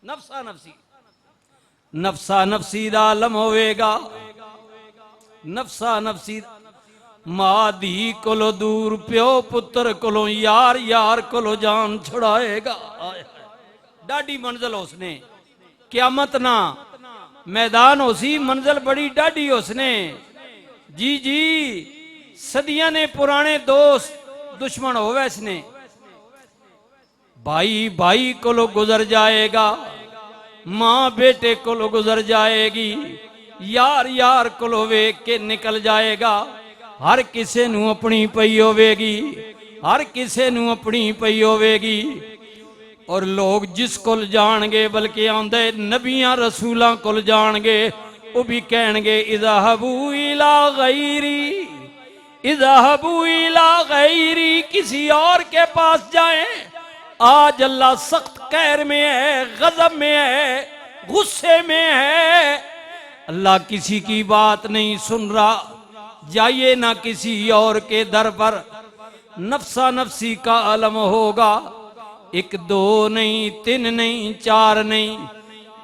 नफसा नफसी नफसा नफसी दा आलम होवेगा। नफसा नफसी मां धी कोलो दूर, प्यो पुत्र कोलो, यार यार कोलो जान छुड़ाएगा। डाडी मंजिल उसने क्यामत ना मैदान होसी, मंजिल बड़ी डाडी उसने। जी जी सदियां ने पुराने दोस्त दुश्मन हो वैसने। भाई भाई कोलो गुजर जाएगा, मां बेटे कोलो गुजर जाएगी, यार यार कोलो वेख के निकल जाएगा। हर किसे नू अपनी पई होवेगी, हर किसे नू अपनी पई होवेगी। और लोग जिस कोल जाणगे, बल्कि आंदे नबियां रसूलां कोल जाणगे, वो भी कहणगे इज़हबू इला गैरी, इज़हबू इला गैरी, किसी और के पास जाएं। आज अल्लाह सख्त कहर में है, गजब में है, गुस्से में है। अल्लाह किसी की बात नहीं सुन रहा, जाइए ना किसी और के दर पर। नफसा नफसी का आलम होगा। एक दो नहीं, तीन नहीं, चार नहीं,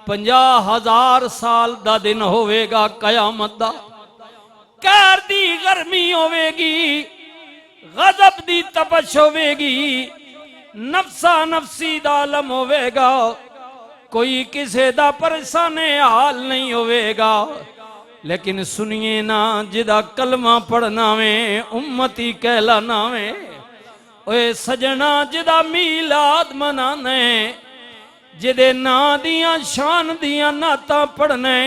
50,000 साल दा दिन होवेगा कयामत दा। कहर दी गर्मी होवेगी, गजब दी तपश होवेगी, नफसा नफसी दा आलम होवेगा। कोई किसे दा परेशान हाल नहीं होवेगा। लेकिन सुनिए ना, जिदा कलमा पढ़ना वे उम्मती कहलाना वे, ओए सजना जिदा मीलाद मनाने, जिदे ना दियां शान दियां नाता पढ़ने।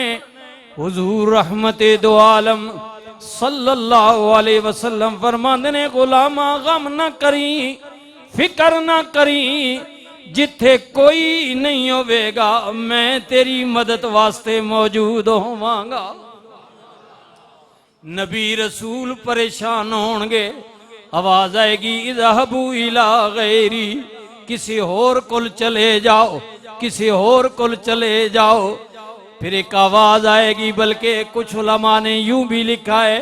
हुजूर रहमते दो आलम सल्लल्लाहु अलैहि वसल्लम फरमांदे ने, गुलामा गम ना करी, फिकर ना करी, जिथे कोई नहीं होवेगा मैं तेरी मदद वास्ते मौजूद होवांगा। नबी रसूल परेशान होंगे, आवाज आएगी इज़हबू इला गैरी, किसी होर कुल चले जाओ, किसी होर कुल चले जाओ। फिर एक आवाज आएगी, बल्कि कुछ उलमा ने यूं भी लिखा है,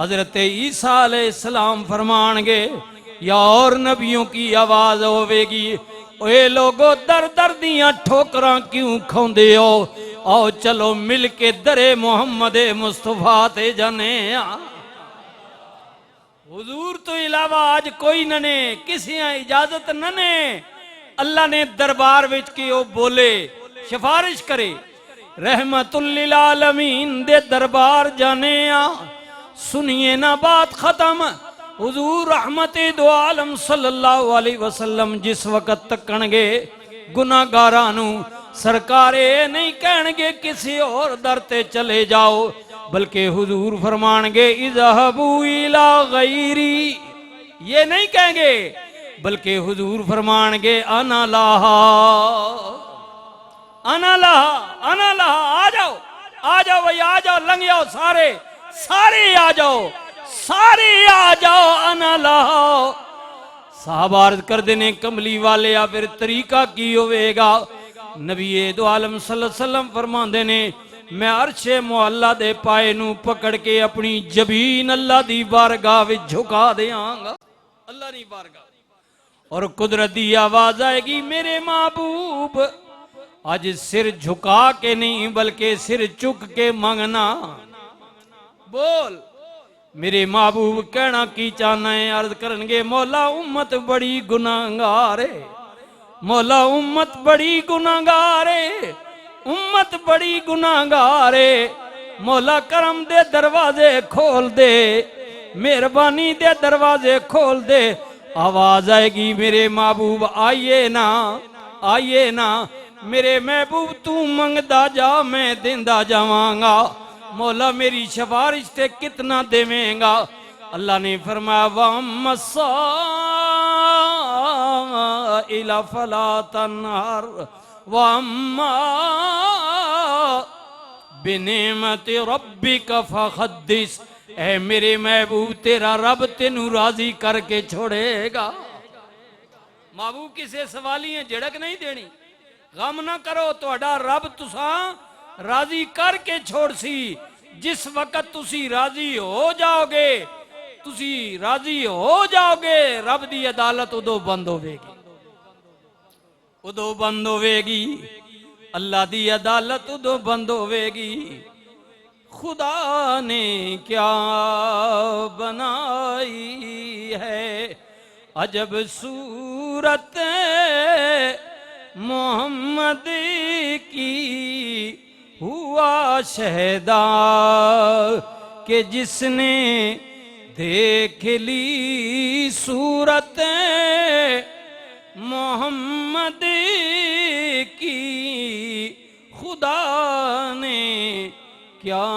हजरत ईसा अलैहिस्सलाम फरमानगे या और नबियों की आवाज होवेगी, ओए लोगो दर दर दियां ठोकरां क्यों खांदे हो, आओ चलो मिल के दरे मोहम्मद मुस्तफा ते जाने। हुजूर तो इलावा आज कोई नने, किसी इजाजत नने। अल्लाह ने दरबार विच की ओ बोले, सिफारिश करे, रहमतुल लिल आलमीन दे दरबार जाने आ। सुनिए ना बात खत्म। हुजूर रहमते दो आलम सल्लल्लाहु अलैहि वसल्लम जिस वक्त तकणगे गुनाहगारां नू, सरकार ये नहीं कहणगे किसी और दर ते चले जाओ, बल्कि हुजूर फरमानगे इज़हबू इला गैरी। ये नहीं कहेंगे, बल्कि हुजूर फरमानगे अना लाहा, अना लाहा, अना लाहा। आ जाओ, आ जाओ भाई, आ जाओ, लंघ जाओ, सारे सारे आ जाओ, सारे आ जाओ, अना लाहा। साहब अर्ज कर देने, कमली वाले या फिर तरीका की होवेगा। नबी दो आलम सल्लल्लाहु अलैहि वसल्लम फरमांदे ने, मैं अर्शे मुअल्ला दे पाए नू पकड़ के अपनी जबीन अल्लाह दी बारगाह विच झुका देंगा, अल्लाह दी बारगाह। और कुदरत दी आवाज आएगी, मेरे महबूब आज सिर झुका के नहीं बल्कि सिर चुक के मांगना। बोल मेरे महबूब कहना की चाहना है। अर्ज करनगे, मौला उम्मत बड़ी गुनाहगार है, मौला उम्मत बड़ी गुनाहगार है, उम्मत बड़ी गुनाहगार है। मौला करम दे दरवाजे खोल दे, मेहरबानी दे दरवाजे खोल दे। आवाज आएगी, मेरे महबूब आइए ना, आइए ना, मेरे महबूब तू मंगदा जा मैं देंदा जावांगा। मौला मेरी सिफारिश ते कितना देवेंगा। अल्लाह ने फरमाया, वम्मसा इला फला तनहर वम्मा बिनेमति रब्बिका फहद्दिस। ऐ मेरे महबूब तेरा रब तेनू राजी करके छोड़ेगा। महबूब किसे सवाली है झड़क नहीं देनी। गम ना करो, तुहाडा रब तुसा राजी करके छोड़ सी। जिस वक्त तुसी राजी हो जाओगे, तुसी राजी हो जाओगे, रब दी अदालत उदो बंद होवेगी, उदो बंद होवेगी। अल्लाह दी अदालत उदों बंद होवेगी। खुदा ने क्या बनाई है अजब सूरत मोहम्मद की, हुआ शहदा के जिसने देख ली सूरत मोहम्मद की, खुदा ने क्या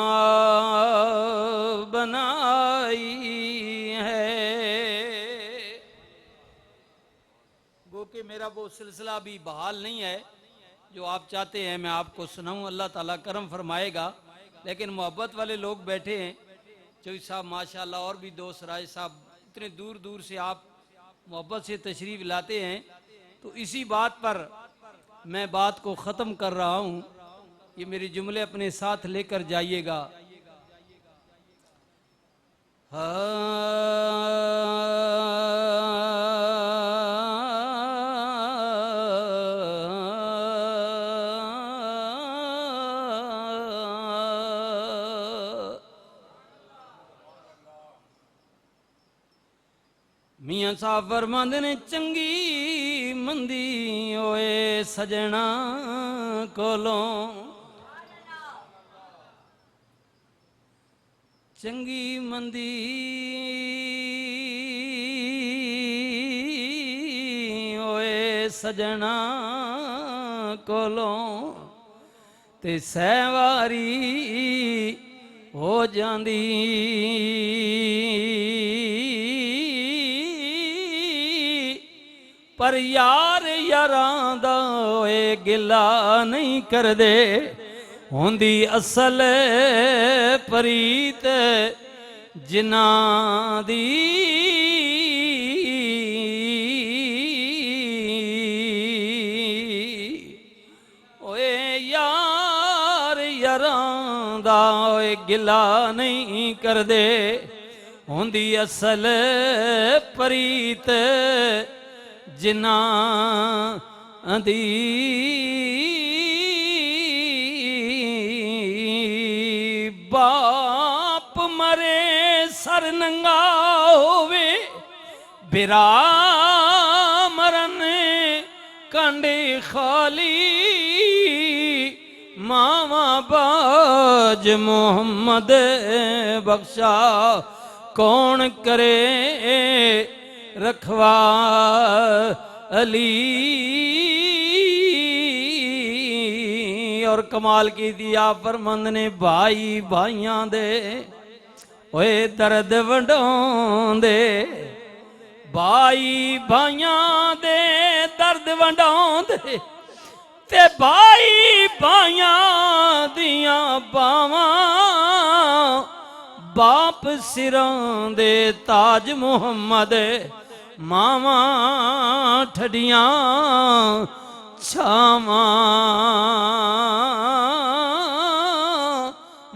बनाई है। गो कि मेरा वो सिलसिला भी बहाल नहीं है जो आप चाहते हैं मैं आपको सुनाऊं। अल्लाह ताला करम फरमाएगा। लेकिन मोहब्बत वाले लोग बैठे हैं, चौधरी साहब माशाल्लाह, और भी दोस्त राज साहब, इतने दूर दूर से आप मोहब्बत से तशरीफ लाते हैं। तो इसी बात पर मैं बात को ख़त्म कर रहा हूँ। ये मेरे जुमले अपने साथ लेकर जाइएगा। मियाँ साहब फरमांदे ने चंगी मंदी ओए सजना कोलों, चंगी मंदी ओए सजना कोलों ते सहवारी हो जांदी। पर यार यारां दा ओए गिला नहीं कर दे, होंदी असल परीत जिन्हां दी। ओए यार यारां दा ओए गिला नहीं कर दे, होंदी असल परीत जिन्हां दी। बाप मरे सर नंगा होवे, बिरा मरन कांडे खाली, मावा बाज मोहम्मद बख्शा कौन करे रखवा अली। और कमाल की दिया फरमंद ने भाई भाइयां दे ओए दर्द वंडाउंदे, भाई भाइयां दे दर्द वंडाउंदे ते भाई भाइयां दियां बावां, बाप सिरां दे ताज मोहम्मद, मावां ठडियां छावां।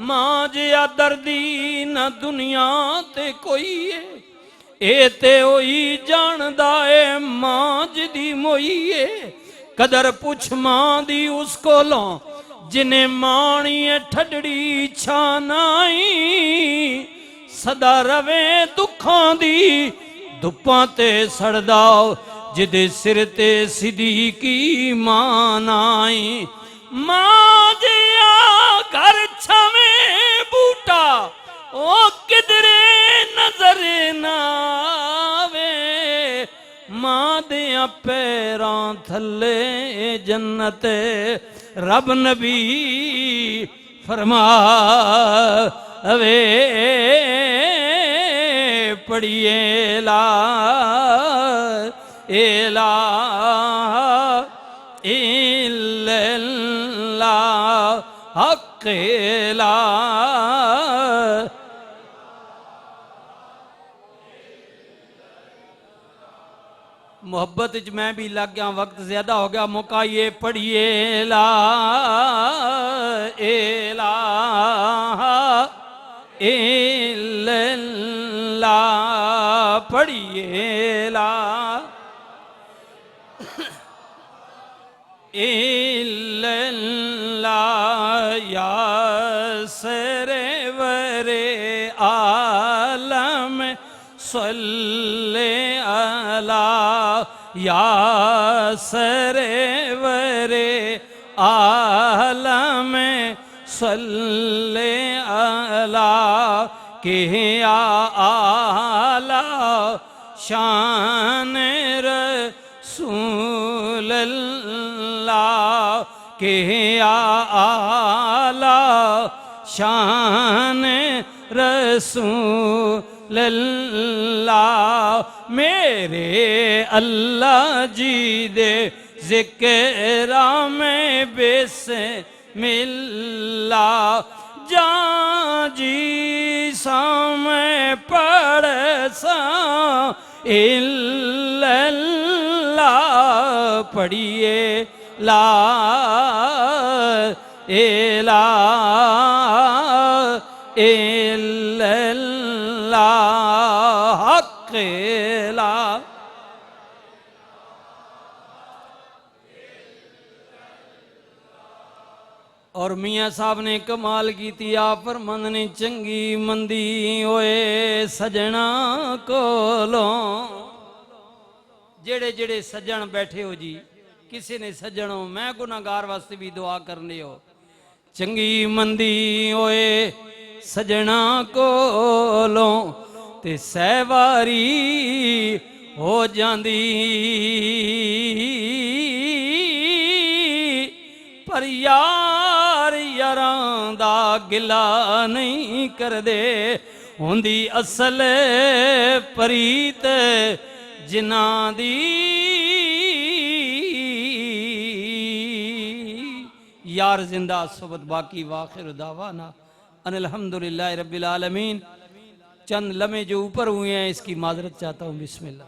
मां जिया दर्दी न दुनिया ते कोई है, ए ते होई जानदा ए मां जिदी मोई है। कदर पुछ मां दी उस कोलों जिन्हें माणी ठडड़ी छानाई, सदा रवे दुखां दी धुप्पां ते सड़दा, जिदे सिर ते सिद्दीकी मान आई। मां जिया घर छवे बूटा ओ किधरे नजर ना आवे, मां दियां पैरां थल्ले जन्नत रब नबी फरमावे। पढ़िए ला इलाहा इल्लल्लाह हक ला। मोहब्बत च मैं भी लग गया, वक्त ज्यादा हो गया, मौका ये पढ़िए ला इलाहा इल्लल्लाह, पढ़िए ला इल्लल्लाह या सरवरे आलम सल्ले अला के या आला शान रसूल अल्लाह के या आला शान रसूल अल्लाह मेरे अल्लाह जी दे ज़िक्रा में बिस्मिल्लाह जा जी सामें पढ़ सा इल्लल्लाह पढ़िए ला इला इल्लल्लाह हक़ ला। और मियाँ साहब ने कमाल की थी आप फरमांदे ने चंगी मंदी होए सजना कोलों जेड़े जेड़े सज्जन बैठे हो जी किसी ने सज्जनों मैं गुनाहगार वास्ते भी दुआ करने हो चंगी मंदी होए सजना कोलों ते सहवारी हो जांदी पर यार यारां दा गिला नहीं करदे हुंदी असल परीत जिन्हां दी यार जिंदा सोबत बाकी वाखिर दावाना अनिल हम्दुलिल्लाहि रब्बिल आलमीन। चंद लम्हे जो ऊपर हुए हैं इसकी माजरत चाहता हूँ। बिस्मिल्लाह।